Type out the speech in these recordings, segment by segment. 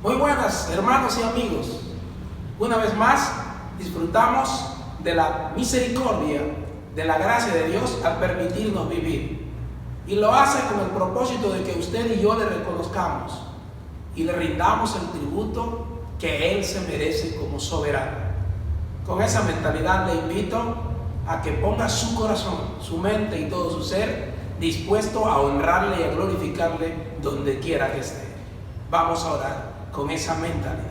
Muy buenas, hermanos y amigos. Una vez más disfrutamos de la misericordia, de la gracia de Dios al permitirnos vivir. Y lo hace con el propósito de que usted y yo le reconozcamos y le rindamos el tributo que Él se merece como soberano. Con esa mentalidad le invito a que ponga su corazón, su mente y todo su ser dispuesto a honrarle y a glorificarle donde quiera que esté. Vamos a orar con esa mentalidad.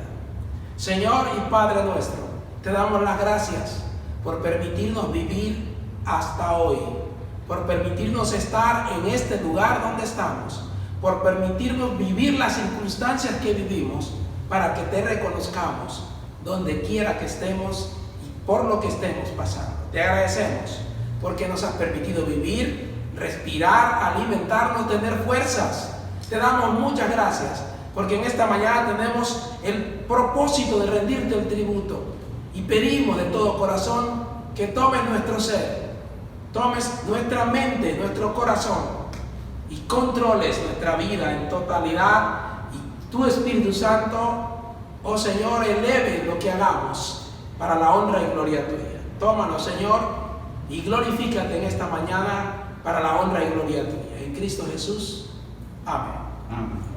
Señor y Padre nuestro, te damos las gracias por permitirnos vivir hasta hoy, por permitirnos estar en este lugar donde estamos, por permitirnos vivir las circunstancias que vivimos, para que te reconozcamos donde quiera que estemos y por lo que estemos pasando. Te agradecemos porque nos has permitido vivir, respirar, alimentarnos, tener fuerzas. Te damos muchas gracias porque en esta mañana tenemos el propósito de rendirte el tributo y pedimos de todo corazón que tomes nuestro ser, tomes nuestra mente, nuestro corazón y controles nuestra vida en totalidad, y tu Espíritu Santo, oh Señor, eleve lo que hagamos para la honra y gloria tuya. Tómanos, Señor, y glorifícate en esta mañana para la honra y gloria tuya. En Cristo Jesús. Amén. Amén.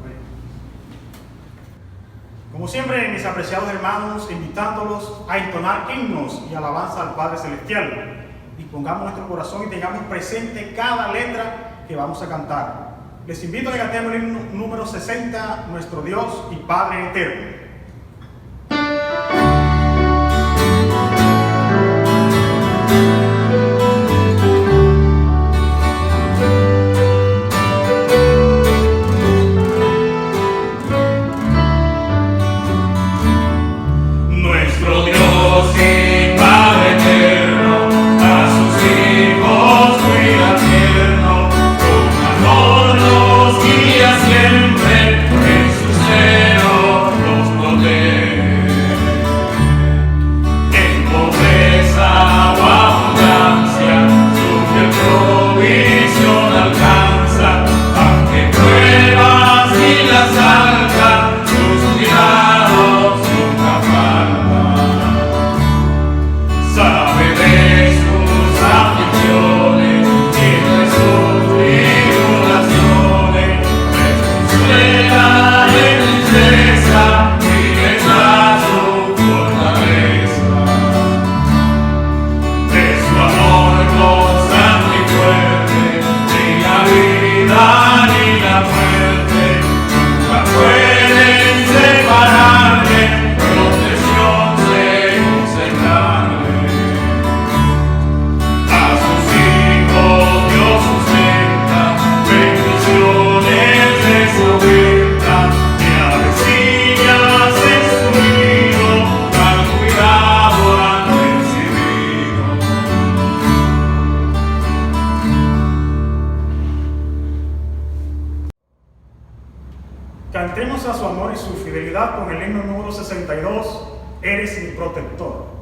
Como siempre, mis apreciados hermanos, invitándolos a entonar himnos y alabanza al Padre Celestial. Dispongamos nuestro corazón y tengamos presente cada letra que vamos a cantar. Les invito a que cantemos el himno número 60, Nuestro Dios y Padre Eterno. Cantemos a su amor y su fidelidad con el himno número 62, Eres mi protector.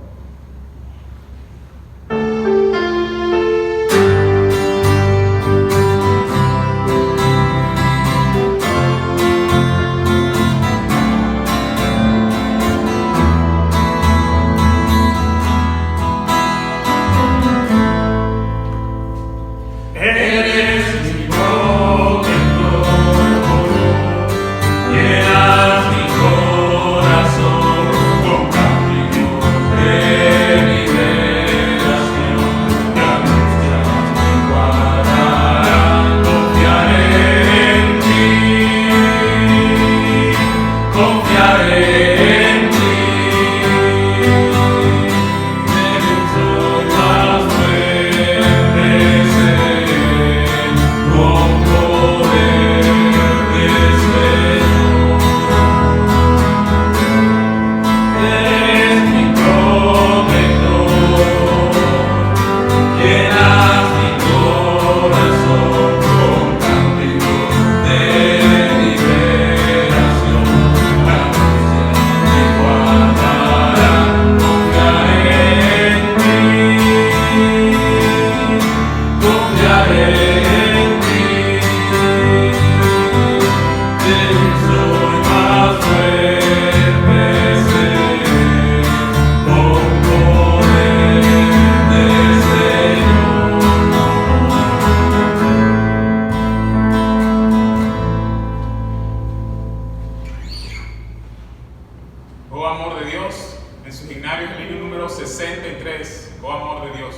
Soy más fuerte. 63, oh amor de Dios.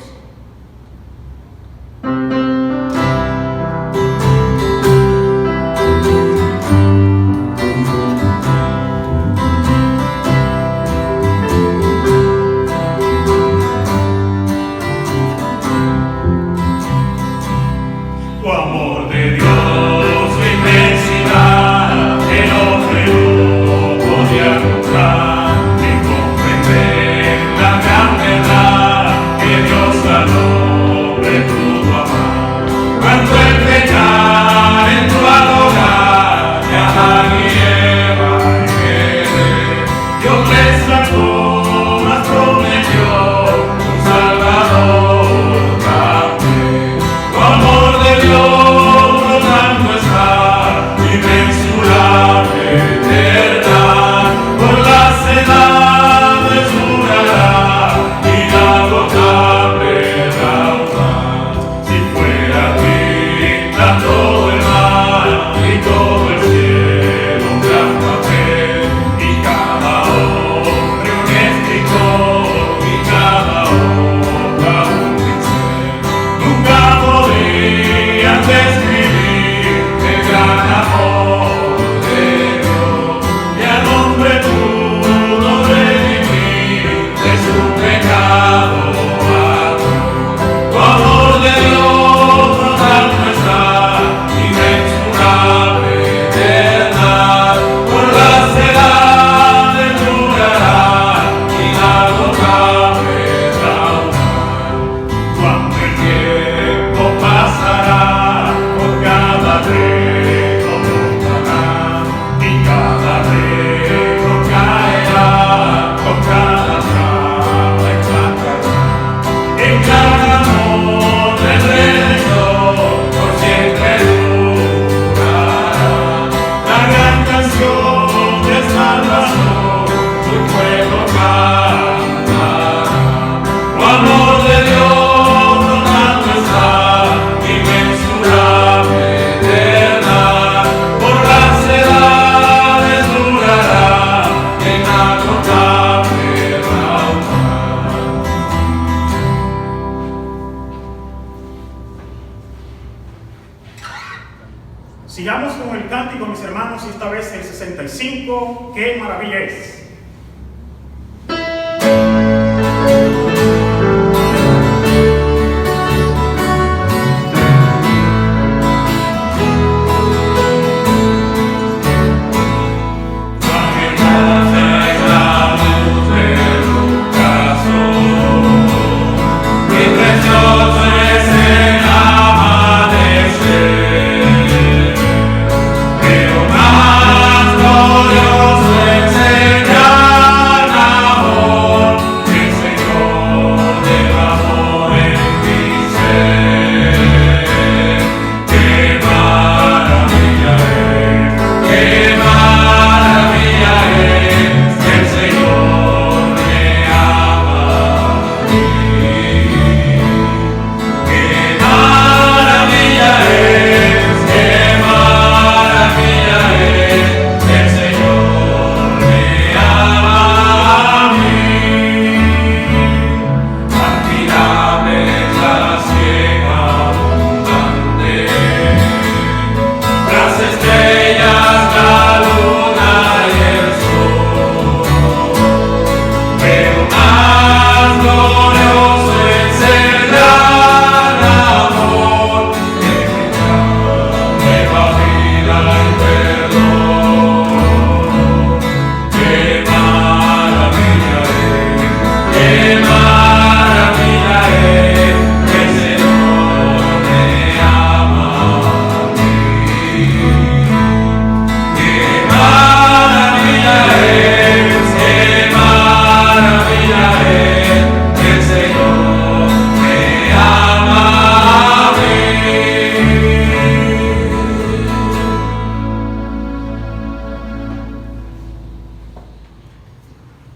Sigamos con el cántico, mis hermanos, y esta vez el 65, ¡qué maravilla es!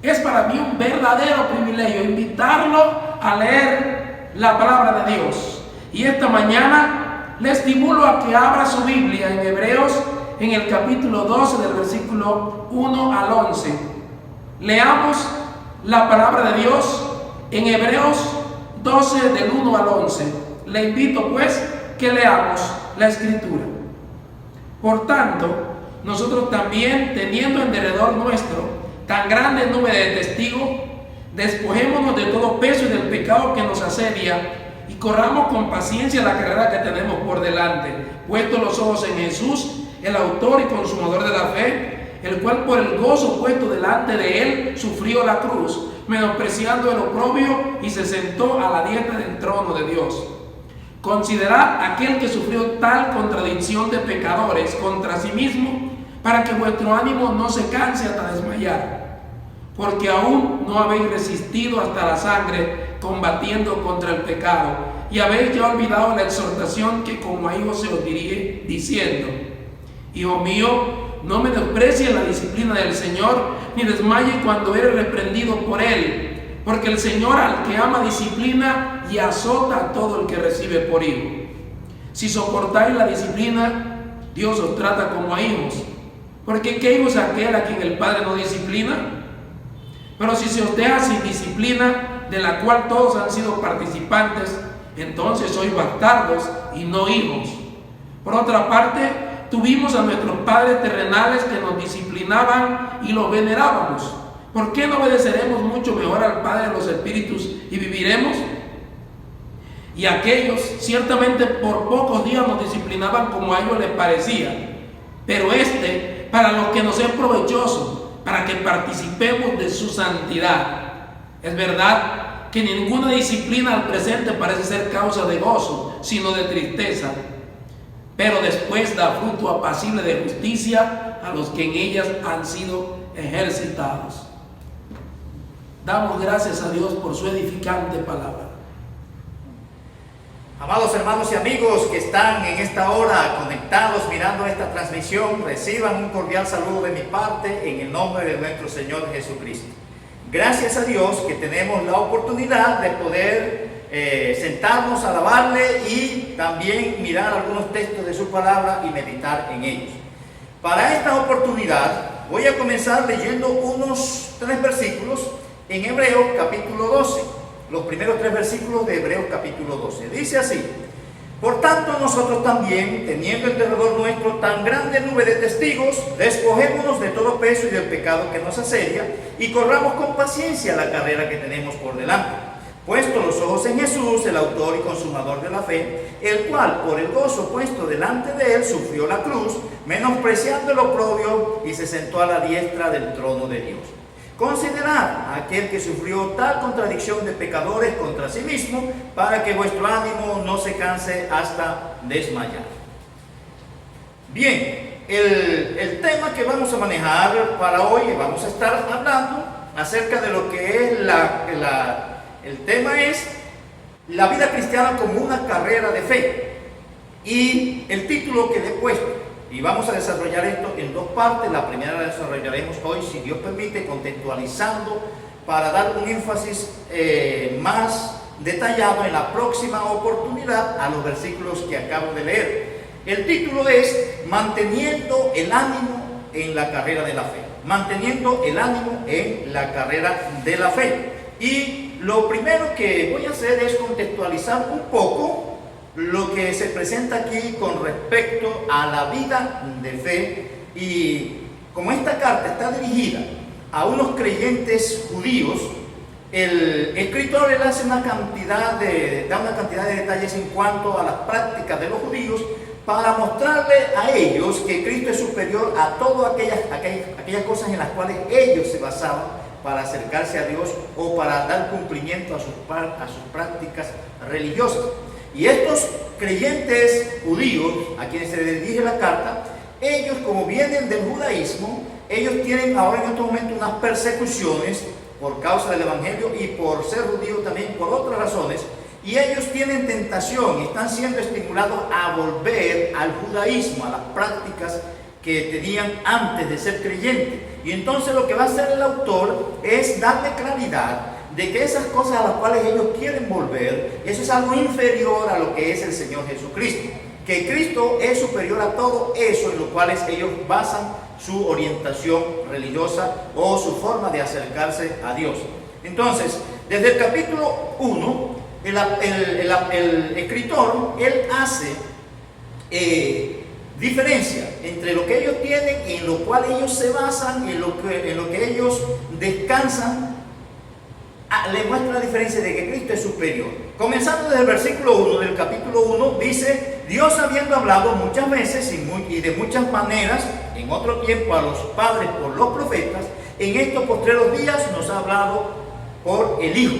Es para mí un verdadero privilegio invitarlo a leer la palabra de Dios. Y esta mañana le estimulo a que abra su Biblia en Hebreos, en el capítulo 12, del versículo 1 al 11. Leamos la palabra de Dios en Hebreos 12 del 1 al 11. Le invito pues que leamos la Escritura. Por tanto, nosotros también, teniendo en derredor nuestro tan grande nube de testigos, despojémonos de todo peso y del pecado que nos asedia, y corramos con paciencia la carrera que tenemos por delante, puestos los ojos en Jesús, el autor y consumador de la fe, el cual por el gozo puesto delante de él sufrió la cruz, menospreciando el oprobio, y se sentó a la diestra del trono de Dios. Considerad aquel que sufrió tal contradicción de pecadores contra sí mismo, para que vuestro ánimo no se canse hasta desmayar, porque aún no habéis resistido hasta la sangre, combatiendo contra el pecado, y habéis ya olvidado la exhortación que como a hijos se os dirige, diciendo: Hijo mío, no menosprecies la disciplina del Señor, ni desmayes cuando eres reprendido por Él, porque el Señor al que ama disciplina y azota a todo el que recibe por hijo. Si soportáis la disciplina, Dios os trata como a hijos, porque ¿qué hijo es aquel a quien el Padre no disciplina? Pero si se os deja sin disciplina, de la cual todos han sido participantes, entonces sois bastardos y no hijos. Por otra parte, tuvimos a nuestros padres terrenales que nos disciplinaban y los venerábamos. ¿Por qué no obedeceremos mucho mejor al Padre de los Espíritus y viviremos? Y aquellos ciertamente por pocos días nos disciplinaban como a ellos les parecía, pero para lo que nos es provechoso, para que participemos de su santidad. Es verdad que ninguna disciplina al presente parece ser causa de gozo, sino de tristeza, pero después da fruto apacible de justicia a los que en ellas han sido ejercitados. Damos gracias a Dios por su edificante palabra. Amados hermanos y amigos que están en esta hora conectados mirando esta transmisión, reciban un cordial saludo de mi parte en el nombre de nuestro Señor Jesucristo. Gracias a Dios que tenemos la oportunidad de poder sentarnos a alabarle y también mirar algunos textos de su palabra y meditar en ellos. Para esta oportunidad voy a comenzar leyendo unos 3 versículos en Hebreos capítulo 12. Los primeros 3 versículos de Hebreos capítulo 12. Dice así: Por tanto nosotros también, teniendo en derredor nuestro tan grande nube de testigos, despojémonos de todo peso y del pecado que nos asedia, y corramos con paciencia la carrera que tenemos por delante, puesto los ojos en Jesús, el autor y consumador de la fe, el cual por el gozo puesto delante de él sufrió la cruz, menospreciando el oprobio, y se sentó a la diestra del trono de Dios. Considerad a aquel que sufrió tal contradicción de pecadores contra sí mismo, para que vuestro ánimo no se canse hasta desmayar. Bien, el tema que vamos a manejar para hoy, vamos a estar hablando acerca de lo que es el tema es la vida cristiana como una carrera de fe. Y el título que le he puesto, y vamos a desarrollar esto en 2 partes. La primera la desarrollaremos hoy, si Dios permite, contextualizando para dar un énfasis más detallado en la próxima oportunidad a los versículos que acabo de leer. El título es Manteniendo el ánimo en la carrera de la fe. Manteniendo el ánimo en la carrera de la fe. Y lo primero que voy a hacer es contextualizar un poco lo que se presenta aquí con respecto a la vida de fe. Y como esta carta está dirigida a unos creyentes judíos, el escritor le hace da una cantidad de detalles en cuanto a las prácticas de los judíos, para mostrarle a ellos que Cristo es superior a todas aquellas cosas en las cuales ellos se basaban para acercarse a Dios o para dar cumplimiento a sus prácticas religiosas. Y estos creyentes judíos a quienes se les dirige la carta, ellos, como vienen del judaísmo, ellos tienen ahora en estos momentos unas persecuciones por causa del evangelio y por ser judíos también por otras razones, y ellos tienen tentación y están siendo estimulados a volver al judaísmo, a las prácticas que tenían antes de ser creyentes. Y entonces lo que va a hacer el autor es darle claridad de que esas cosas a las cuales ellos quieren volver, eso es algo inferior a lo que es el Señor Jesucristo, que Cristo es superior a todo eso en lo cual ellos basan su orientación religiosa o su forma de acercarse a Dios. Entonces, Desde el capítulo 1, el escritor, él hace diferencia entre lo que ellos tienen, en lo cual ellos se basan, en lo que ellos descansan. Le muestra la diferencia de que Cristo es superior. Comenzando desde el versículo 1 del capítulo 1, dice: Dios, habiendo hablado muchas veces y de muchas maneras en otro tiempo a los padres por los profetas, en estos postreros días nos ha hablado por el Hijo.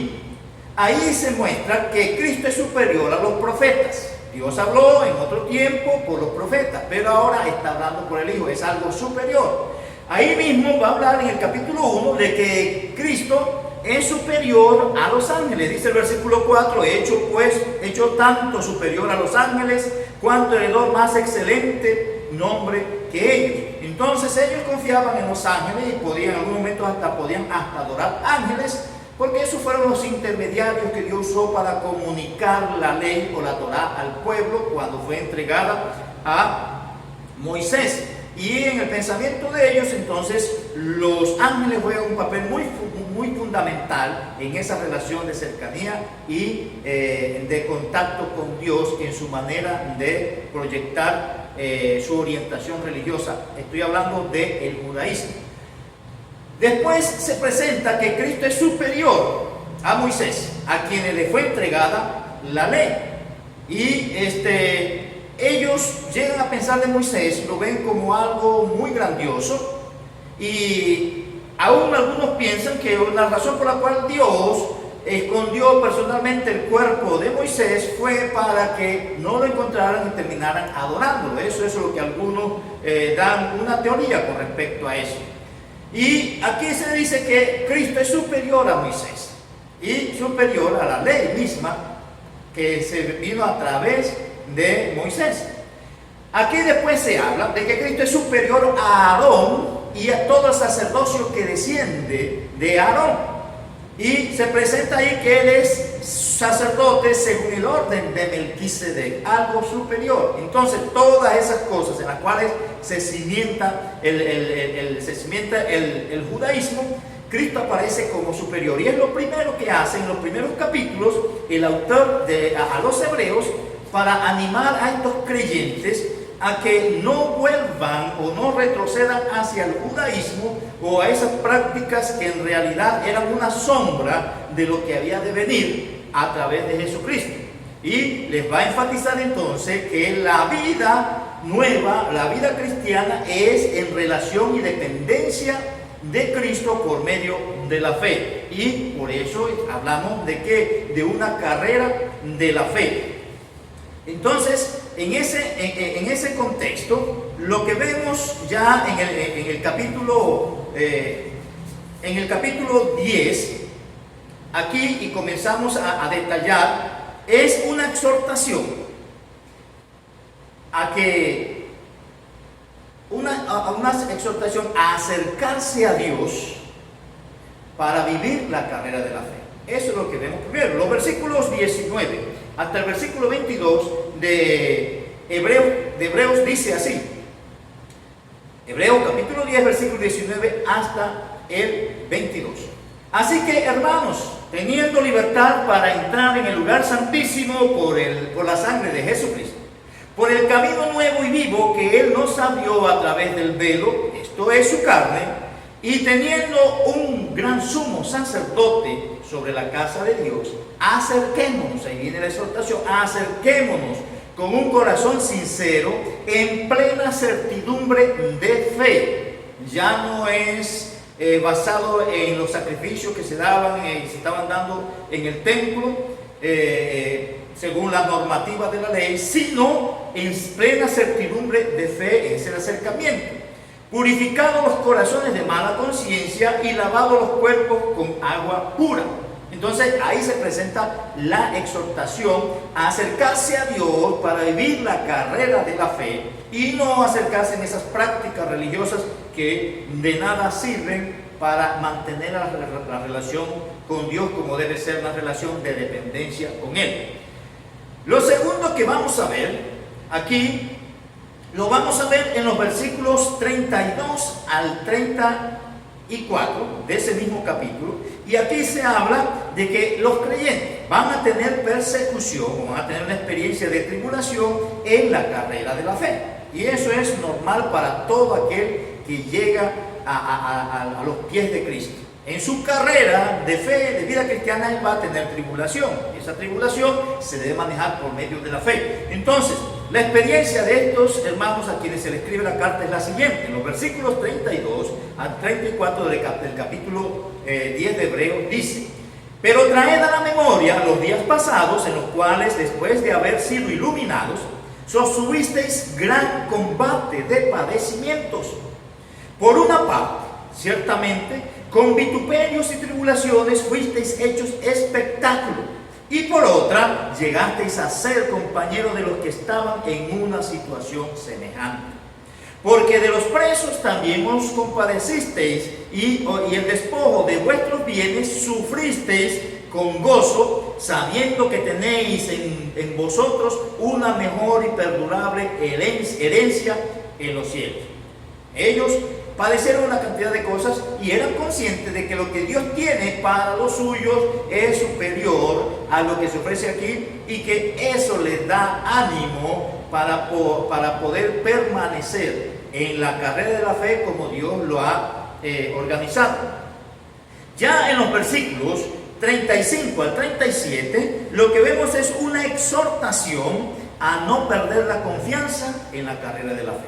Ahí se muestra que Cristo es superior a los profetas. Dios habló en otro tiempo por los profetas, pero ahora está hablando por el Hijo, es algo superior. Ahí mismo va a hablar en el capítulo 1 de que Cristo es superior a los ángeles. Dice el versículo 4: hecho tanto superior a los ángeles, cuanto heredó más excelente nombre que ellos. Entonces ellos confiaban en los ángeles y en algún momento podían adorar ángeles, porque esos fueron los intermediarios que Dios usó para comunicar la ley o la Torá al pueblo cuando fue entregada a Moisés. Y en el pensamiento de ellos, entonces, los ángeles juegan un papel muy fundamental en esa relación de cercanía y de contacto con Dios en su manera de proyectar su orientación religiosa. Estoy hablando del judaísmo. Después se presenta que Cristo es superior a Moisés, a quienes le fue entregada la ley. Y ellos llegan a pensar de Moisés, lo ven como algo muy grandioso, y aún algunos piensan que la razón por la cual Dios escondió personalmente el cuerpo de Moisés fue para que no lo encontraran y terminaran adorándolo. Eso es lo que algunos dan una teoría con respecto a eso. Y aquí se dice que Cristo es superior a Moisés y superior a la ley misma que se vino a través de Moisés. Aquí después se habla de que Cristo es superior a Aarón y a todo el sacerdocio que desciende de Aarón. Y se presenta ahí que él es sacerdote según el orden de Melquisedec, algo superior. Entonces todas esas cosas en las cuales se cimienta el judaísmo, Cristo aparece como superior. Y es lo primero que hace en los primeros capítulos el autor a los hebreos, para animar a estos creyentes a que no vuelvan o no retrocedan hacia el judaísmo o a esas prácticas que en realidad eran una sombra de lo que había de venir a través de Jesucristo. Y les va a enfatizar entonces que la vida nueva, la vida cristiana, es en relación y dependencia de Cristo por medio de la fe. Y por eso hablamos de una carrera de la fe. Entonces, en ese contexto, lo que vemos ya en el capítulo 10, aquí, y comenzamos a detallar, es una exhortación una exhortación a acercarse a Dios para vivir la carrera de la fe. Eso es lo que vemos primero. Los versículos 19 hasta el versículo 22 de Hebreos dice así. Hebreos capítulo 10, versículo 19 hasta el 22. Así que, hermanos, teniendo libertad para entrar en el lugar santísimo por la sangre de Jesucristo, por el camino nuevo y vivo que Él nos abrió a través del velo, esto es su carne, y teniendo un gran sumo sacerdote sobre la casa de Dios, acerquémonos, ahí viene la exhortación, acerquémonos con un corazón sincero, en plena certidumbre de fe. Ya no es basado en los sacrificios que se estaban dando en el templo, según la normativa de la ley, sino en plena certidumbre de fe, es el acercamiento. Purificados los corazones de mala conciencia y lavados los cuerpos con agua pura. Entonces ahí se presenta la exhortación a acercarse a Dios para vivir la carrera de la fe y no acercarse en esas prácticas religiosas que de nada sirven para mantener la relación con Dios como debe ser una relación de dependencia con Él. Lo segundo que vamos a ver aquí, lo vamos a ver en los versículos 32 al 34. y 4 de ese mismo capítulo, y aquí se habla de que los creyentes van a tener persecución, van a tener una experiencia de tribulación en la carrera de la fe. Y eso es normal para todo aquel que llega a los pies de Cristo. En su carrera de fe, de vida cristiana, él va a tener tribulación. Y esa tribulación se debe manejar por medio de la fe. Entonces, la experiencia de estos hermanos a quienes se les escribe la carta es la siguiente. En los versículos 32 al 34 del capítulo 10 de Hebreos dice: pero traed a la memoria los días pasados, en los cuales, después de haber sido iluminados, sostuvisteis gran combate de padecimientos. Por una parte, ciertamente, con vituperios y tribulaciones fuisteis hechos espectáculo, y por otra, llegasteis a ser compañeros de los que estaban en una situación semejante. Porque de los presos también os compadecisteis, y el despojo de vuestros bienes sufristeis con gozo, sabiendo que tenéis en vosotros una mejor y perdurable herencia en los cielos. Ellos padecieron una cantidad de cosas y eran conscientes de que lo que Dios tiene para los suyos es superior a lo que se ofrece aquí, y que eso les da ánimo para poder permanecer en la carrera de la fe como Dios lo ha organizado. Ya en los versículos 35 al 37, lo que vemos es una exhortación a no perder la confianza en la carrera de la fe.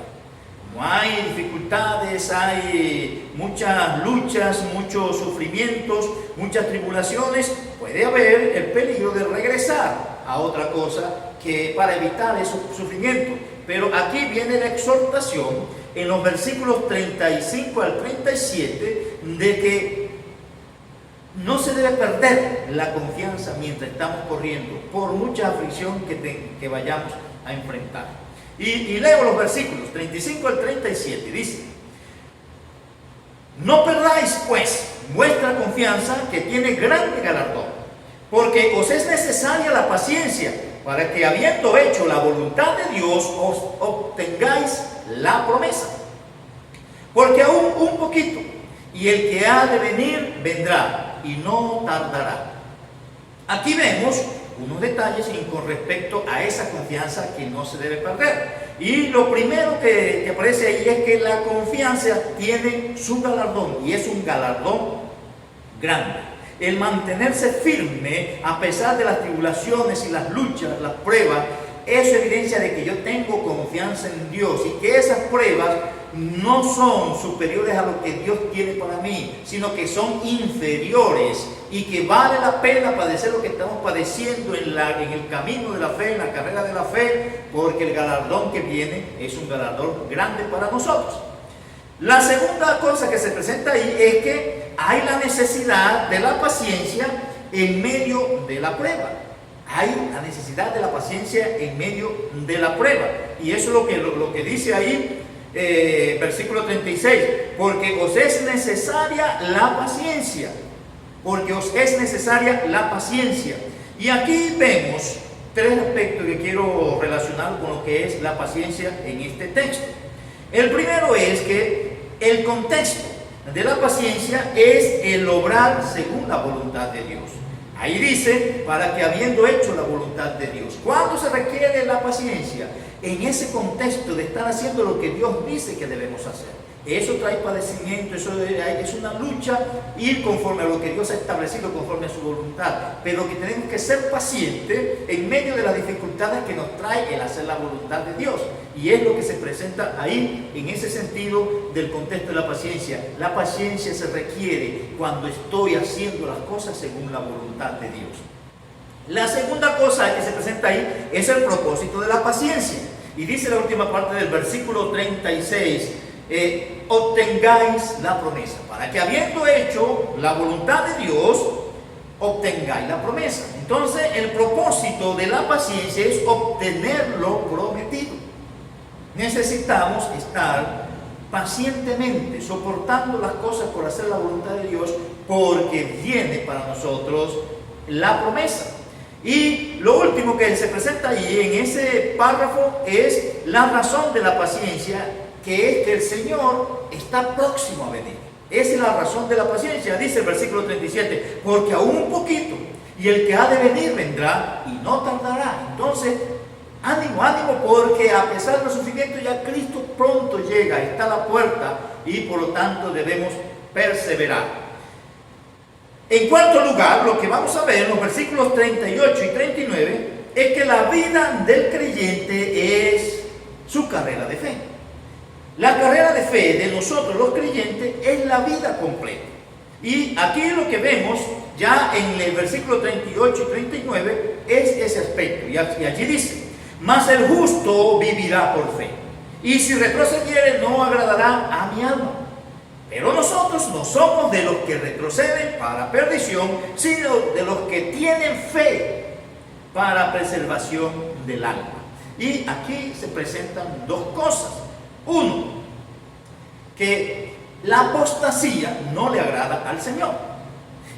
No hay dificultades, hay muchas luchas, muchos sufrimientos, muchas tribulaciones. Puede haber el peligro de regresar a otra cosa que para evitar esos sufrimientos. Pero aquí viene la exhortación en los versículos 35 al 37 de que no se debe perder la confianza mientras estamos corriendo, por mucha aflicción que vayamos a enfrentar. Y leo los versículos 35 al 37, dice: no perdáis pues vuestra confianza, que tiene grande galardón, porque os es necesaria la paciencia, para que, habiendo hecho la voluntad de Dios, os obtengáis la promesa. Porque aún un poquito, y el que ha de venir vendrá, y no tardará. Aquí vemos unos detalles con respecto a esa confianza que no se debe perder. Y lo primero que aparece ahí es que la confianza tiene su galardón, y es un galardón grande. El mantenerse firme a pesar de las tribulaciones y las luchas, las pruebas, es evidencia de que yo tengo confianza en Dios, y que esas pruebas no son superiores a lo que Dios tiene para mí, sino que son inferiores, y que vale la pena padecer lo que estamos padeciendo en el camino de la fe, en la carrera de la fe, porque el galardón que viene es un galardón grande para nosotros. La segunda cosa que se presenta ahí es que hay la necesidad de la paciencia en medio de la prueba. Hay la necesidad de la paciencia en medio de la prueba. Y eso es lo que dice ahí, versículo 36. Porque os es necesaria la paciencia. Porque os es necesaria la paciencia. Y aquí vemos tres aspectos que quiero relacionar con lo que es la paciencia en este texto. El primero es que el contexto de la paciencia es el obrar según la voluntad de Dios. Ahí dice, para que habiendo hecho la voluntad de Dios. ¿Cuándo se requiere la paciencia? En ese contexto de estar haciendo lo que Dios dice que debemos hacer. Eso trae padecimiento, eso es una lucha, ir conforme a lo que Dios ha establecido, conforme a su voluntad. Pero que tenemos que ser pacientes en medio de las dificultades que nos trae el hacer la voluntad de Dios. Y es lo que se presenta ahí, en ese sentido del contexto de la paciencia. La paciencia se requiere cuando estoy haciendo las cosas según la voluntad de Dios. La segunda cosa que se presenta ahí es el propósito de la paciencia. Y dice la última parte del versículo 36, obtengáis la promesa, para que habiendo hecho la voluntad de Dios, obtengáis la promesa. Entonces, el propósito de la paciencia es obtener lo prometido. Necesitamos estar pacientemente soportando las cosas por hacer la voluntad de Dios, porque viene para nosotros la promesa. Y lo último que se presenta ahí en ese párrafo es la razón de la paciencia, que es que el Señor está próximo a venir. Esa es la razón de la paciencia, dice el versículo 37, porque aún un poquito, y el que ha de venir vendrá y no tardará. Entonces, ánimo, ánimo, porque a pesar del sufrimiento ya Cristo pronto llega, está a la puerta y por lo tanto debemos perseverar. En cuarto lugar, lo que vamos a ver en los versículos 38 y 39 es que la vida del creyente es su carrera de fe. La carrera de fe de nosotros los creyentes es la vida completa. Y aquí lo que vemos ya en el versículo 38 y 39 es ese aspecto. Y allí dice, mas el justo vivirá por fe, y si retrocediere no agradará a mi alma. Pero nosotros no somos de los que retroceden para perdición, sino de los que tienen fe para preservación del alma. Y aquí se presentan dos cosas. Uno, que la apostasía no le agrada al Señor.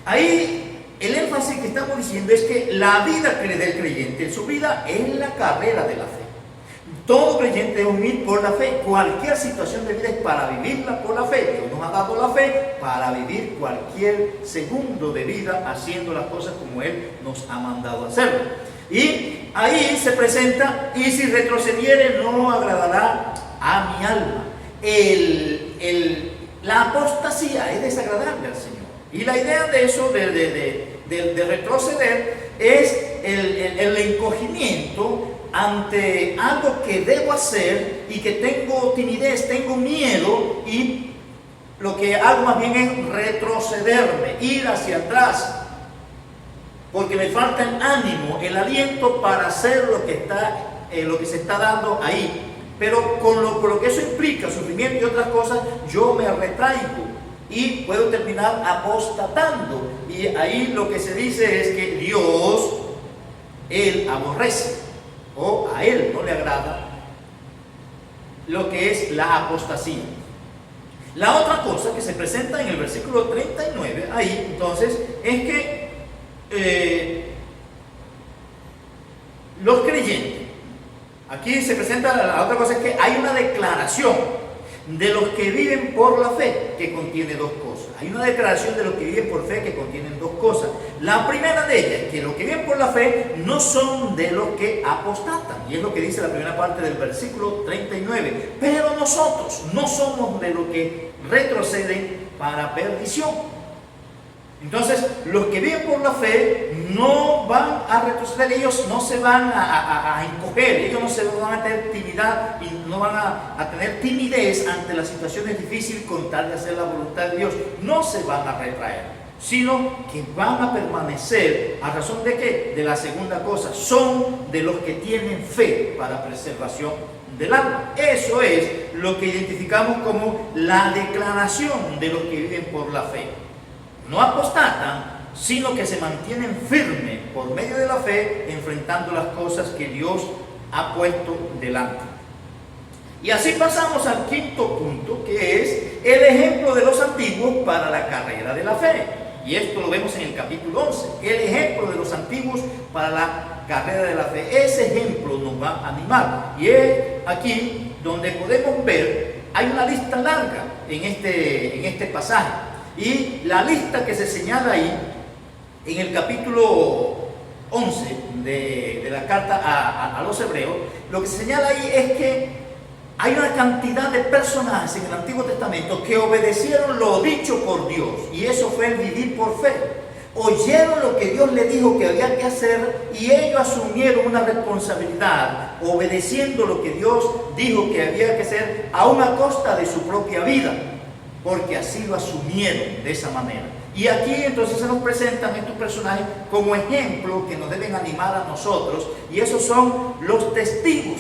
Ahí el énfasis que estamos diciendo es que la vida del creyente, su vida es la carrera de la fe. Todo creyente debe vivir por la fe. Cualquier situación de vida es para vivirla por la fe. Dios nos ha dado la fe para vivir cualquier segundo de vida haciendo las cosas como Él nos ha mandado hacerlo. Y ahí se presenta, y si retrocediere no agradará a mi alma. La apostasía es desagradable al Señor. Y la idea de eso, de retroceder, es el encogimiento ante algo que debo hacer y que tengo timidez, tengo miedo, y lo que hago más bien es retrocederme, ir hacia atrás, porque me falta el ánimo, el aliento para hacer lo que se está dando ahí. Pero por lo que eso implica, sufrimiento y otras cosas, yo me retraigo y puedo terminar apostatando. Y ahí lo que se dice es que Dios, Él aborrece, o a Él no le agrada lo que es la apostasía. La otra cosa que se presenta en el versículo 39, ahí entonces, es que los creyentes, aquí se presenta la otra cosa, es que hay una declaración de los que viven por la fe que contiene dos cosas. Hay una declaración de los que viven por fe que contienen dos cosas. La primera de ellas es que los que viven por la fe no son de los que apostatan, y es lo que dice la primera parte del versículo 39. Pero nosotros no somos de los que retroceden para perdición. Entonces, los que viven por la fe no van a retroceder, ellos no se van a encoger, ellos no se van a tener timidez y no van a tener timidez ante las situaciones difíciles con tal de hacer la voluntad de Dios. No se van a retraer, sino que van a permanecer. ¿A razón de qué? De la segunda cosa, son de los que tienen fe para preservación del alma. Eso es lo que identificamos como la declaración de los que viven por la fe. No apostatan, sino que se mantienen firmes por medio de la fe, enfrentando las cosas que Dios ha puesto delante. Y así pasamos al quinto punto, que es el ejemplo de los antiguos para la carrera de la fe. Y esto lo vemos en el capítulo 11, el ejemplo de los antiguos para la carrera de la fe. Ese ejemplo nos va a animar. Y es aquí donde podemos ver, hay una lista larga en este pasaje. Y la lista que se señala ahí, en el capítulo 11 de la carta a los hebreos, lo que se señala ahí es que hay una cantidad de personajes en el Antiguo Testamento que obedecieron lo dicho por Dios, y eso fue el vivir por fe. Oyeron lo que Dios les dijo que había que hacer, y ellos asumieron una responsabilidad, obedeciendo lo que Dios dijo que había que hacer, aún a costa de su propia vida, porque así lo asumieron de esa manera. Y aquí entonces se nos presentan estos personajes como ejemplos que nos deben animar a nosotros, y esos son los testigos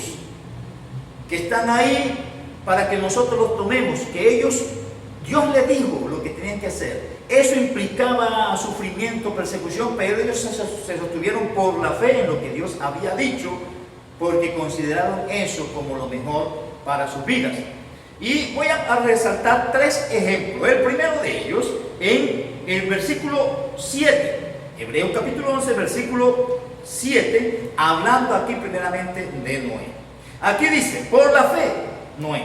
que están ahí para que nosotros los tomemos, que ellos, Dios les dijo lo que tenían que hacer. Eso implicaba sufrimiento, persecución, pero ellos se sostuvieron por la fe en lo que Dios había dicho, porque consideraron eso como lo mejor para sus vidas. Y voy a resaltar tres ejemplos. El primero de ellos en el versículo 7, Hebreos capítulo 11, versículo 7, hablando aquí primeramente de Noé. Aquí dice, por la fe, Noé,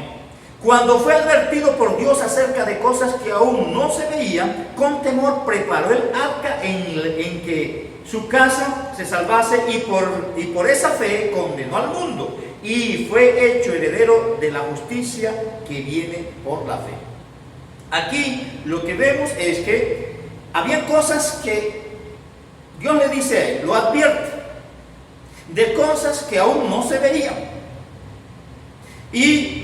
Cuando fue advertido por Dios acerca de cosas que aún no se veían, con temor preparó el arca en que su casa se salvase y por esa fe condenó al mundo y fue hecho heredero de la justicia que viene por la fe. Aquí lo que vemos es que había cosas que Dios le dice a él, lo advierte, de cosas que aún no se veían. Y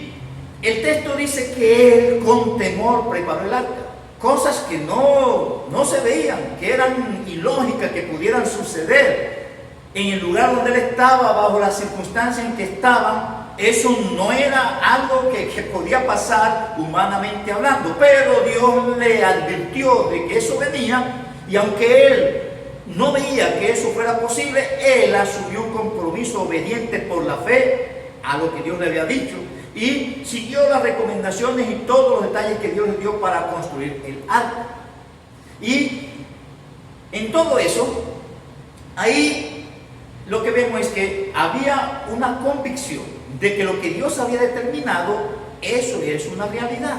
el texto dice que él con temor preparó el arca. Cosas que no se veían, que eran ilógicas, que pudieran suceder en el lugar donde él estaba, bajo las circunstancias en que estaban. Eso no era algo que podía pasar humanamente hablando, pero Dios le advirtió de que eso venía, y aunque él no veía que eso fuera posible, él asumió un compromiso obediente por la fe a lo que Dios le había dicho y siguió las recomendaciones y todos los detalles que Dios le dio para construir el arca. Y en todo eso, ahí lo que vemos es que había una convicción de que lo que Dios había determinado, eso es una realidad.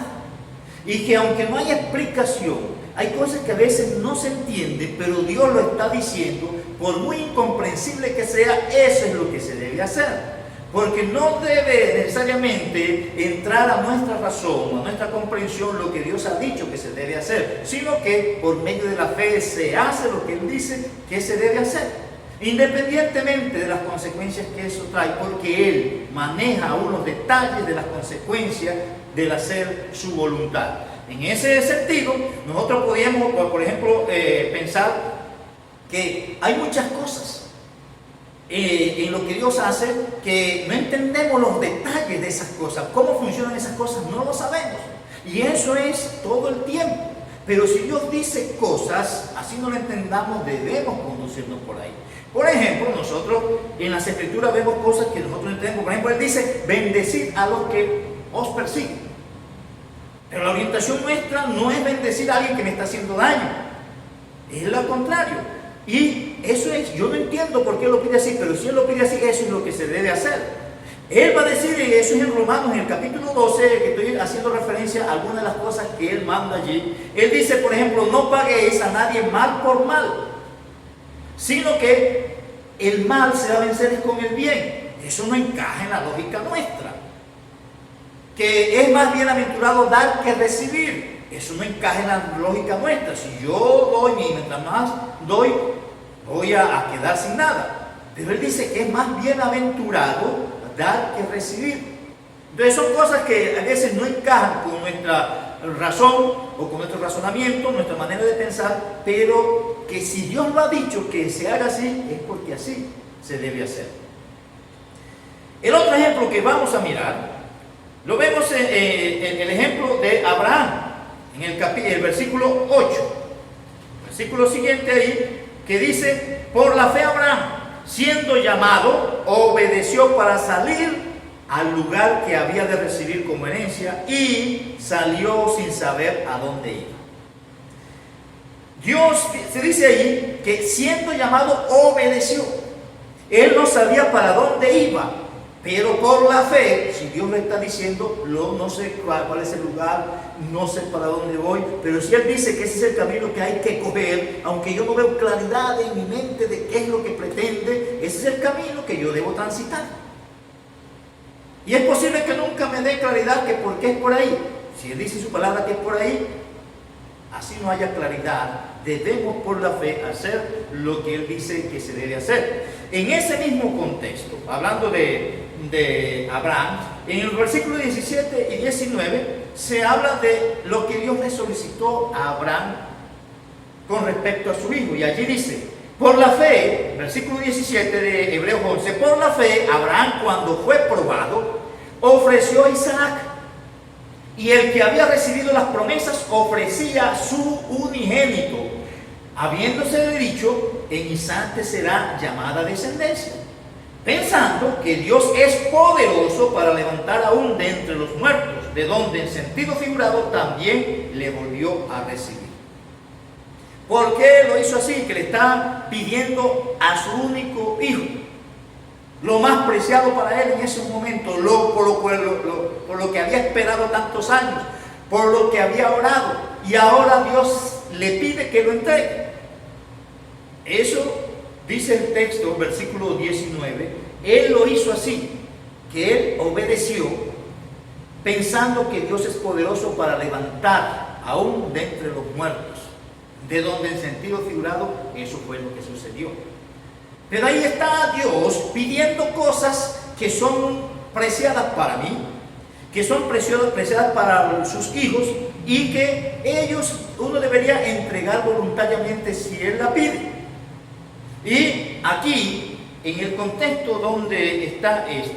Y que aunque no haya explicación, hay cosas que a veces no se entienden, pero Dios lo está diciendo, por muy incomprensible que sea, eso es lo que se debe hacer. Porque no debe necesariamente entrar a nuestra razón, a nuestra comprensión lo que Dios ha dicho que se debe hacer, sino que por medio de la fe se hace lo que Él dice que se debe hacer, independientemente de las consecuencias que eso trae, porque Él maneja aún los detalles de las consecuencias del hacer su voluntad. En ese sentido, nosotros podríamos, por ejemplo, pensar que hay muchas cosas en lo que Dios hace que no entendemos los detalles de esas cosas. ¿Cómo funcionan esas cosas? No lo sabemos. Y eso es todo el tiempo. Pero si Dios dice cosas, así no lo entendamos, debemos conducirnos por ahí. Por ejemplo, nosotros en las Escrituras vemos cosas que nosotros entendemos. Por ejemplo, Él dice, bendecid a los que os persiguen. Pero la orientación nuestra no es bendecir a alguien que me está haciendo daño. Es lo contrario. Y eso es, yo no entiendo por qué Él lo pide así, pero si Él lo pide así, eso es lo que se debe hacer. Él va a decir, y eso es en Romanos, en el capítulo 12, que estoy haciendo referencia a algunas de las cosas que Él manda allí. Él dice, por ejemplo, no paguéis a nadie mal por mal, sino que el mal se va a vencer con el bien. Eso no encaja en la lógica nuestra. Que es más bienaventurado dar que recibir. Eso no encaja en la lógica nuestra. Si yo doy, mientras más doy, voy a quedar sin nada. Pero Él dice que es más bienaventurado dar que recibir. Entonces son cosas que a veces no encajan con nuestra razón o con nuestro razonamiento, nuestra manera de pensar, pero que si Dios lo ha dicho que se haga así, es porque así se debe hacer. El otro ejemplo que vamos a mirar, lo vemos en el ejemplo de Abraham, en el versículo 8, versículo siguiente ahí, que dice, por la fe Abraham, siendo llamado, obedeció para salir al lugar que había de recibir como herencia y salió sin saber a dónde iba. Dios, se dice ahí, que siendo llamado, obedeció. Él no sabía para dónde iba, pero por la fe, si Dios le está diciendo, no sé cuál es el lugar, no sé para dónde voy, pero si Él dice que ese es el camino que hay que coger, aunque yo no veo claridad en mi mente de qué es lo que pretende, ese es el camino que yo debo transitar. Y es posible que nunca me dé claridad que por qué es por ahí. Si Él dice en su palabra que es por ahí, así no haya claridad, debemos por la fe hacer lo que Él dice que se debe hacer. En ese mismo contexto, hablando de Abraham, en el versículo 17 y 19 se habla de lo que Dios le solicitó a Abraham con respecto a su hijo. Y allí dice, por la fe, versículo 17 de Hebreos 11, por la fe Abraham, cuando fue probado, ofreció a Isaac. Y el que había recibido las promesas ofrecía su unigénito, habiéndose dicho, en Isaac te será llamada descendencia, pensando que Dios es poderoso para levantar aún de entre los muertos, de donde en sentido figurado también le volvió a recibir. ¿Por qué lo hizo así? Que le está pidiendo a su único hijo. lo más preciado para él en ese momento, por lo que había esperado tantos años, por lo que había orado, y ahora Dios le pide que lo entregue. Eso dice el texto, versículo 19, él lo hizo así, que él obedeció, pensando que Dios es poderoso para levantar aún de entre los muertos, de donde en sentido figurado eso fue lo que sucedió. Pero ahí está Dios pidiendo cosas que son preciadas para mí, que son preciadas para sus hijos, y que uno debería entregar voluntariamente si Él la pide. Y aquí, en el contexto donde está esto,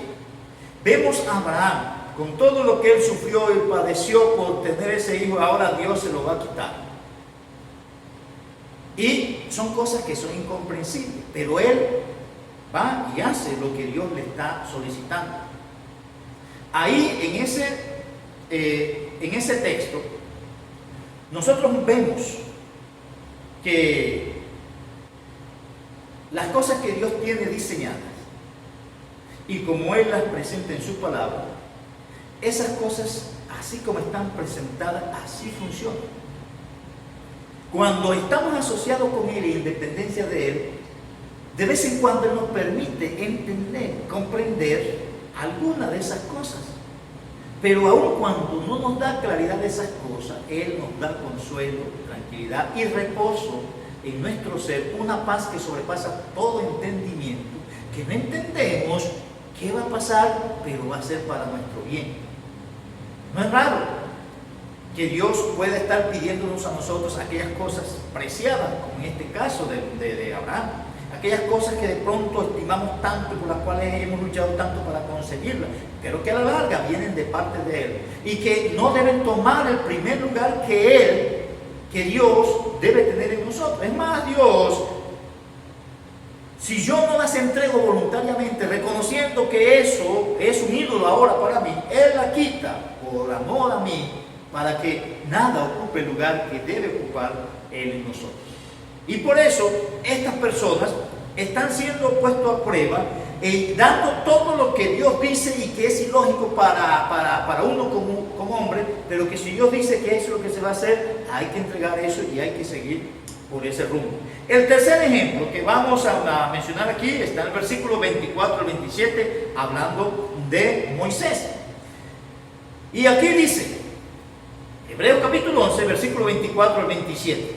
vemos a Abraham, con todo lo que él sufrió y padeció por tener ese hijo, ahora Dios se lo va a quitar. Y son cosas que son incomprensibles, pero él va y hace lo que Dios le está solicitando. Ahí, en ese texto, nosotros vemos que las cosas que Dios tiene diseñadas, y como Él las presenta en su palabra, esas cosas, así como están presentadas, así funcionan. Cuando estamos asociados con Él, en dependencia de Él, de vez en cuando Él nos permite entender, comprender alguna de esas cosas. Pero aun cuando no nos da claridad de esas cosas, Él nos da consuelo, tranquilidad y reposo en nuestro ser, una paz que sobrepasa todo entendimiento, que no entendemos qué va a pasar, pero va a ser para nuestro bien. No es raro que Dios pueda estar pidiéndonos a nosotros aquellas cosas preciadas, como en este caso de Abraham, aquellas cosas que de pronto estimamos tanto y por las cuales hemos luchado tanto para conseguirlas, pero que a la larga vienen de parte de Él, y que no deben tomar el primer lugar que Dios debe tener en nosotros. Es más, Dios, si yo no las entrego voluntariamente, reconociendo que eso es un ídolo ahora para mí, Él la quita por amor a mí, para que nada ocupe el lugar que debe ocupar Él en nosotros. Y por eso estas personas están siendo puestos a prueba, dando todo lo que Dios dice y que es ilógico para uno como hombre, pero que si Dios dice que eso es lo que se va a hacer, hay que entregar eso y hay que seguir por ese rumbo. El tercer ejemplo que vamos a mencionar aquí está en el versículo 24 al 27, hablando de Moisés. Y aquí dice, Hebreos capítulo 11, versículo 24 al 27.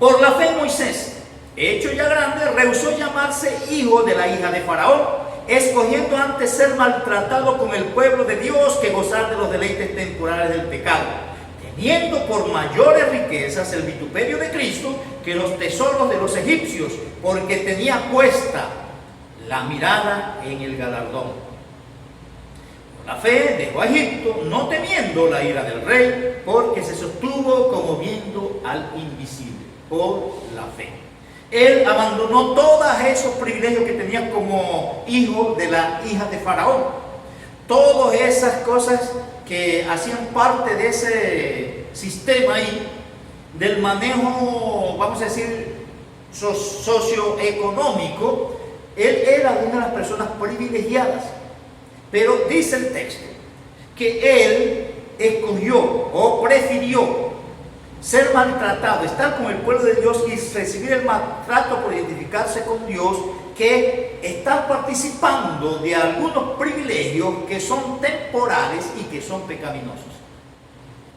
Por la fe Moisés, hecho ya grande, rehusó llamarse hijo de la hija de Faraón, escogiendo antes ser maltratado con el pueblo de Dios que gozar de los deleites temporales del pecado, teniendo por mayores riquezas el vituperio de Cristo que los tesoros de los egipcios, porque tenía puesta la mirada en el galardón. Por la fe dejó a Egipto, no temiendo la ira del rey, porque se sostuvo como viendo al invisible. Por la fe él abandonó todos esos privilegios que tenía como hijo de la hija de Faraón, todas esas cosas que hacían parte de ese sistema ahí, del manejo, vamos a decir, socioeconómico. Él era una de las personas privilegiadas, pero dice el texto que él escogió o prefirió ser maltratado, estar con el pueblo de Dios y recibir el maltrato por identificarse con Dios, que estar participando de algunos privilegios que son temporales y que son pecaminosos.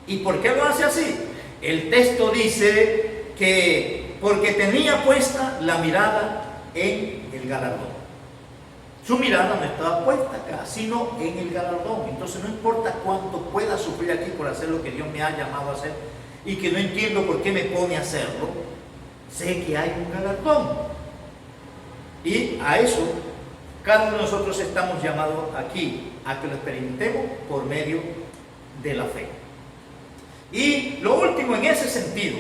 ¿Y por qué lo hace así? El texto dice que porque tenía puesta la mirada en el galardón. Su mirada no estaba puesta acá, sino en el galardón. Entonces no importa cuánto pueda sufrir aquí por hacer lo que Dios me ha llamado a hacer, y que no entiendo por qué me pone a hacerlo, sé que hay un galardón. Y a eso cada uno de nosotros estamos llamados aquí, a que lo experimentemos por medio de la fe. Y lo último en ese sentido,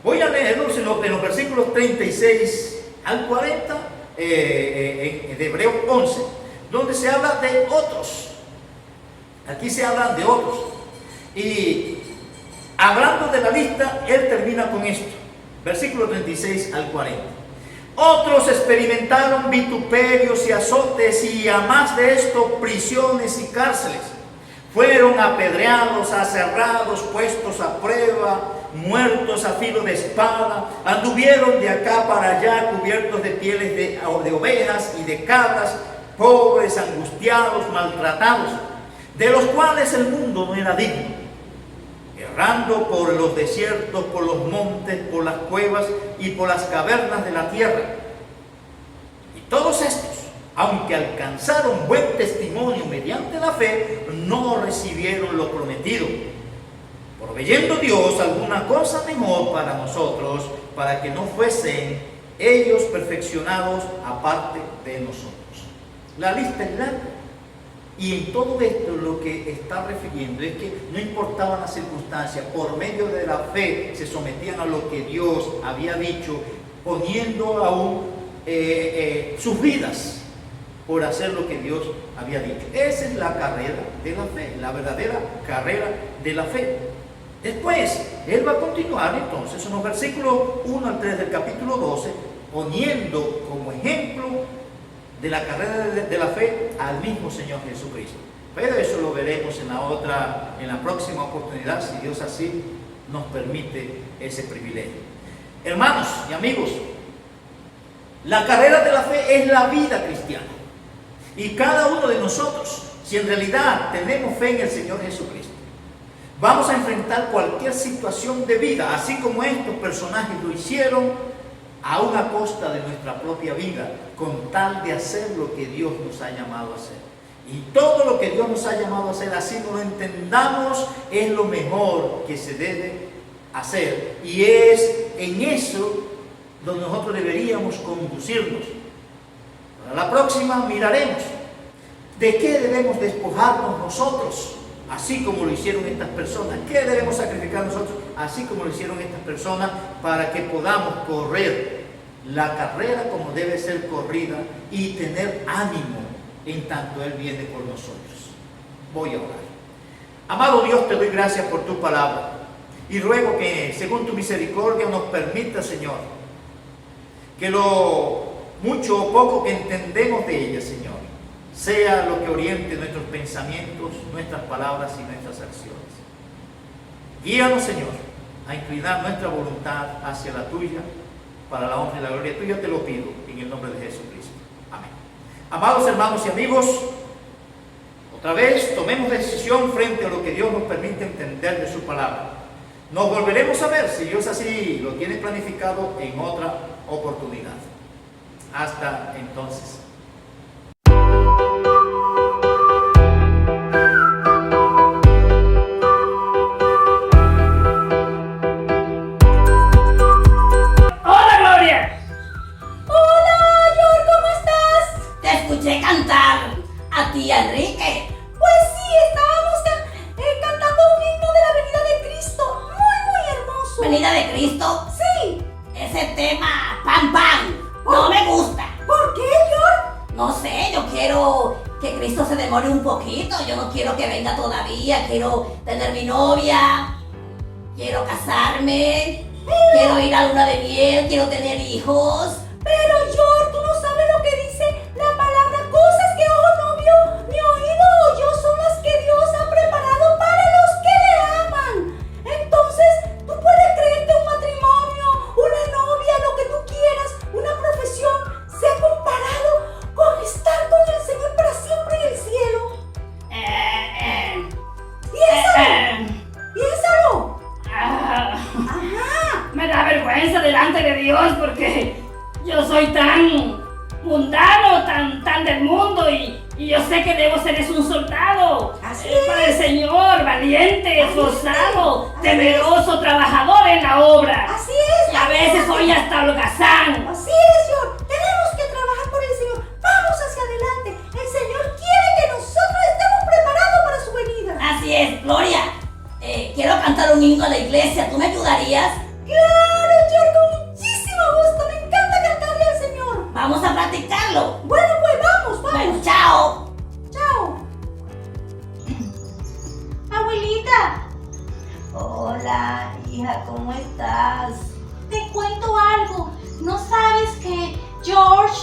voy a leerlos en los versículos 36 al 40 de Hebreos 11, donde se habla de otros. Aquí se habla de otros. Y hablando de la lista, él termina con esto, versículo 36 al 40. Otros experimentaron vituperios y azotes y a más de esto prisiones y cárceles. Fueron apedreados, aserrados, puestos a prueba, muertos a filo de espada. Anduvieron de acá para allá cubiertos de pieles de ovejas y de cabras, pobres, angustiados, maltratados, de los cuales el mundo no era digno, errando por los desiertos, por los montes, por las cuevas y por las cavernas de la tierra. Y todos estos, aunque alcanzaron buen testimonio mediante la fe, no recibieron lo prometido, proveyendo Dios alguna cosa mejor para nosotros, para que no fuesen ellos perfeccionados aparte de nosotros. La lista es larga. Y en todo esto lo que está refiriendo es que no importaban las circunstancias, por medio de la fe se sometían a lo que Dios había dicho, poniendo aún sus vidas por hacer lo que Dios había dicho. Esa es la carrera de la fe, la verdadera carrera de la fe. Después, él va a continuar entonces en los versículos 1 al 3 del capítulo 12, poniendo como ejemplo de la carrera de la fe al mismo Señor Jesucristo. Pero eso lo veremos en la próxima oportunidad, si Dios así nos permite ese privilegio. Hermanos y amigos, la carrera de la fe es la vida cristiana. Y cada uno de nosotros, si en realidad tenemos fe en el Señor Jesucristo, vamos a enfrentar cualquier situación de vida, así como estos personajes lo hicieron, a una costa de nuestra propia vida, con tal de hacer lo que Dios nos ha llamado a hacer. Y todo lo que Dios nos ha llamado a hacer, así no lo entendamos, es lo mejor que se debe hacer. Y es en eso donde nosotros deberíamos conducirnos. Para la próxima miraremos de qué debemos despojarnos nosotros, así como lo hicieron estas personas. ¿Qué debemos sacrificar nosotros? Así como lo hicieron estas personas, para que podamos correr la carrera como debe ser corrida y tener ánimo en tanto Él viene por nosotros. Voy a orar. Amado Dios, te doy gracias por tu palabra y ruego que según tu misericordia nos permita, Señor, que lo mucho o poco que entendemos de ella, Señor, sea lo que oriente nuestros pensamientos, nuestras palabras y nuestras acciones. Guíanos, Señor, a inclinar nuestra voluntad hacia la tuya, para la honra y la gloria tuya. Te lo pido en el nombre de Jesucristo. Amén. Amados hermanos y amigos, otra vez tomemos decisión frente a lo que Dios nos permite entender de su palabra. Nos volveremos a ver, si Dios así lo tiene planificado, en otra oportunidad. Hasta entonces. Cantar a ti, Enrique. Pues sí, estábamos cantando un himno de la venida de Cristo, muy hermoso. ¿Venida de Cristo? Sí. Ese tema, pam pam, no me gusta. ¿Por qué, George? No sé, yo quiero que Cristo se demore un poquito. Yo no quiero que venga todavía. Quiero tener mi novia, quiero casarme, quiero ir a luna de miel, quiero tener hijos. Pero George, tú no sabes lo que dice la palabra. Cosas que ojo no vio, ni oído oyó, son las que Dios ha preparado para los que le aman. Entonces, tú puedes creerte un matrimonio, una novia, lo que tú quieras, una profesión, sea comparado con estar con el Señor para siempre en el cielo. Piénsalo. Ajá. Me da vergüenza delante de Dios porque yo soy tan mundano, tan del mundo y yo sé que debo ser un soldado. Así para el Señor, valiente, esforzado, temeroso, trabajador en la obra. Así es. Y a veces soy hasta holgazán. Así es, George. Tenemos que trabajar por el Señor. Vamos hacia adelante. El Señor quiere que nosotros estemos preparados para su venida. Así es, Gloria. Quiero cantar un himno a la iglesia. ¿Tú me ayudarías? Claro, George, con muchísimo gusto. Me encanta cantarle al Señor. Vamos a practicarlo. Bueno, pues vamos. Bueno, chao. Chao. Abuelita. Hola, hija, ¿cómo estás? Te cuento algo. ¿No sabes que George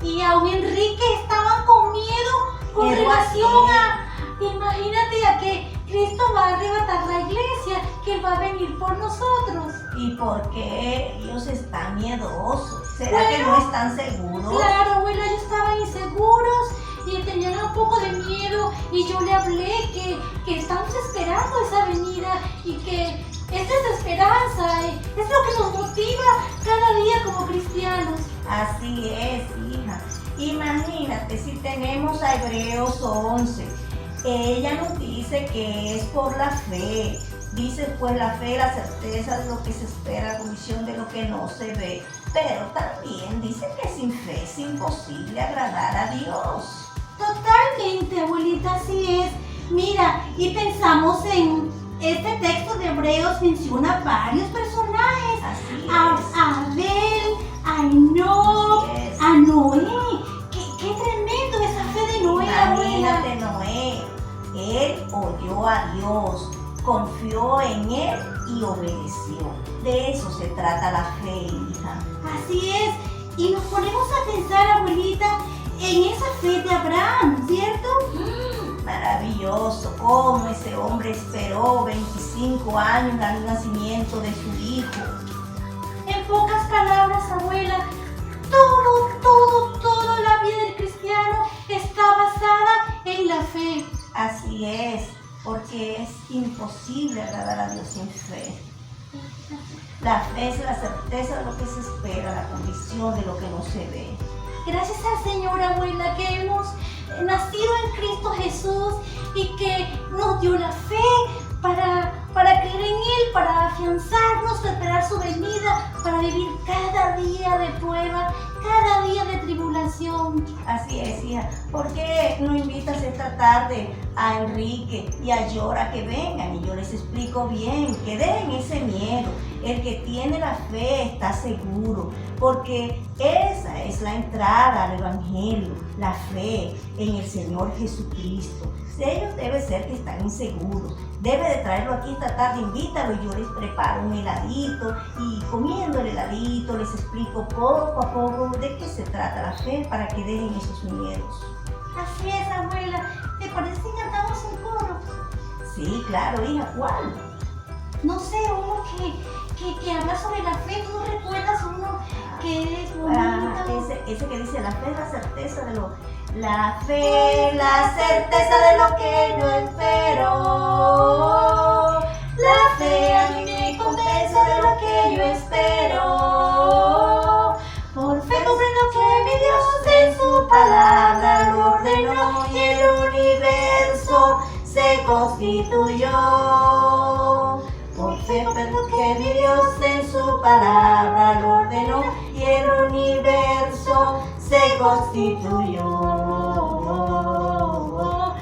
y aún Enrique estaban con miedo con relación a, imagínate, a que Cristo va a arrebatar la iglesia, que Él va a venir por nosotros. ¿Y por qué ellos están miedosos? ¿Será que no están seguros? Claro, abuela, ellos estaban inseguros y tenían un poco de miedo, y yo le hablé que estamos esperando esa venida y que esta es la esperanza, es lo que nos motiva cada día como cristianos. Así es, hija. Imagínate si tenemos a Hebreos 11. Ella nos dice que es por la fe. Dice pues la fe, la certeza de lo que se espera, la convicción de lo que no se ve. Pero también dice que sin fe es imposible agradar a Dios. Totalmente, abuelita, así es. Mira, y pensamos en este texto de Hebreos, menciona varios personajes. Así A es. Abel, a Enoch, Así es. a Noé. Qué tremendo esa fe de Noé, abuela. Imagínate Noé. Él oyó a Dios, confió en Él y obedeció. De eso se trata la fe, hija. Así es. Y nos ponemos a pensar, abuelita, en esa fe de Abraham, ¿cierto? Maravilloso, cómo ese hombre esperó 25 años al nacimiento de su hijo. En pocas palabras, abuela, toda la vida del cristiano está basada en la fe. Así es, porque es imposible agradar a Dios sin fe. La fe es la certeza de lo que se espera, la convicción de lo que no se ve. Gracias al Señor, abuela, que hemos nacido en Cristo Jesús y que nos dio la fe para creer en Él, para afianzarnos, para esperar su venida, para vivir cada día de prueba, cada día de tribulación. Así es, hija. ¿Por qué no invitas esta tarde a Enrique y a Yora que vengan? Y yo les explico bien, que dejen ese miedo. El que tiene la fe está seguro, porque esa es la entrada al Evangelio, la fe en el Señor Jesucristo. Ellos debe ser que están inseguros. Debe de traerlo aquí esta tarde, invítalo y yo les preparo un heladito y comiendo el heladito les explico poco a poco de qué se trata la fe para que dejen esos miedos. Así es, abuela. ¿Te parece que cantamos un coro? Sí, claro, hija, ¿cuál? No sé, uno que habla sobre la fe. ¿Tú no recuerdas uno que es bonito? Ese que dice, la fe es la certeza de lo... La fe, la certeza de lo que yo espero. La fe a mí me convence de lo que yo espero. Por fe comprendo que mi Dios en su palabra lo ordenó y el universo se constituyó. Por fe comprendo que mi Dios en su palabra lo ordenó y el universo se constituyó.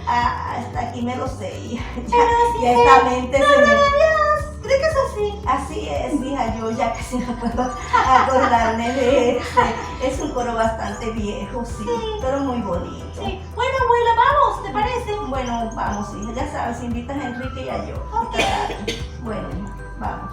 Hasta aquí me lo sé, ya esta mente se me... ¿Crees que es así? Así es, hija, yo ya casi no puedo acordarme de este. Es un coro bastante viejo, sí, pero muy bonito. Sí. Bueno, abuela, vamos, ¿te parece? Bueno, vamos, hija, ya sabes, invitas a Enrique y a yo. Ok. Bueno, hija, vamos.